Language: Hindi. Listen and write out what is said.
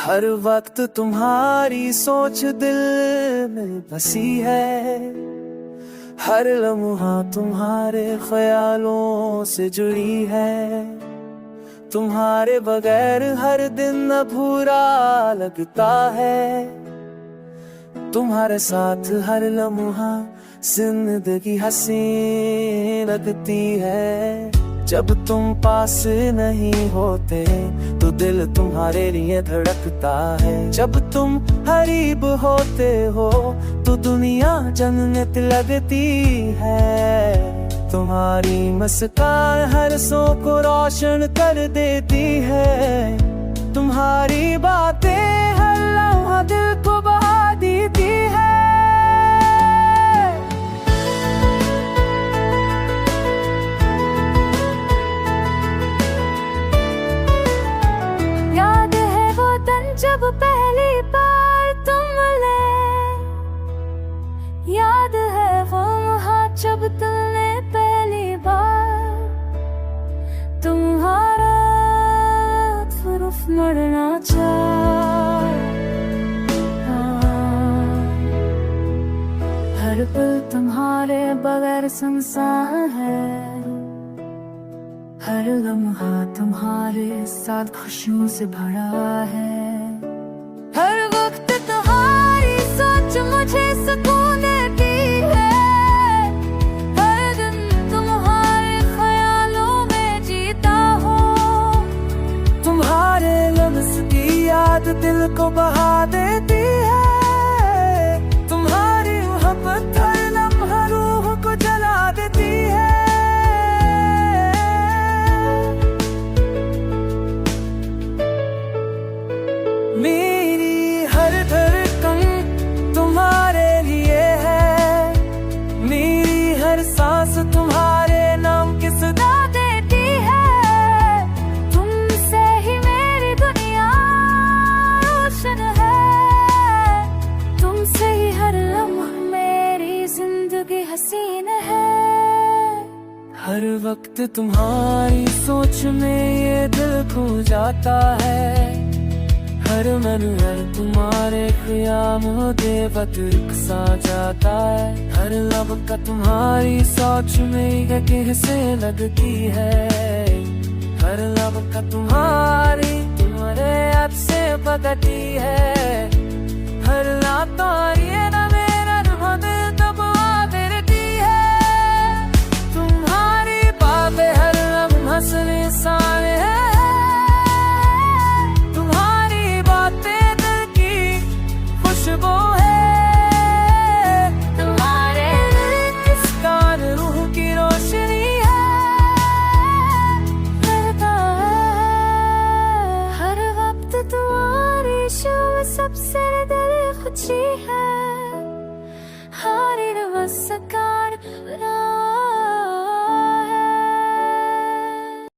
हर वक्त तुम्हारी सोच दिल में बसी है, हर लम्हा तुम्हारे ख्यालों से जुड़ी है। तुम्हारे बगैर हर दिन अधूरा लगता है, तुम्हारे साथ हर लम्हा जिंदगी हसीन लगती है। जब तुम पास नहीं होते तो दिल तुम्हारे लिए धड़कता है, जब तुम करीब होते हो तो दुनिया जन्नत लगती है। तुम्हारी मुस्कान हर सो को रोशन कर देती है, तुम्हारी बातें हर लम्हा दिल को बहा देती है। जब पहली बार तुम मिले, याद है वो हाथ जब तुमने पहली बार तुम्हारा तरफ मरना चाहा। हर पल तुम्हारे बगैर सुनसान है, हर लम्हा तुम्हारे साथ खुशियों से भरा है। हर वक्त तुम्हारी सोच मुझे सुकून देती है, हर दिन तुम्हारे ख्यालों में जीता हूँ। तुम्हारे लम्स की याद दिल को बहा देती है, तुम्हारी मोहब्बत हर लम्हा रूह को जला देती है। मेरी हर धड़कन तुम्हारे लिए है, मेरी हर सांस तुम्हारे नाम की सदा देती है। तुमसे ही मेरी दुनिया रोशन है, तुमसे ही हर लम्हा मेरी जिंदगी हसीन है। हर वक्त तुम्हारी सोच में ये दिल खो जाता है, हर मनहर तुम्हारे ख्याम दे बतुर्क सा जाता है। हर लब का तुम्हारी सोच में कैसे लगती है, हर लब का तुम्हारे याद से बदती है। हर रात ये न मेरा दिल तब देती है, तुम्हारी बातें हर लम्हा हंसने सारे है। खुशबू है तुम्हारे मुस्कान रूह की रोशनी है, करता है हर वक्त तुम्हारी शुभ सबसे दिल खुशी है। हर मुस्कान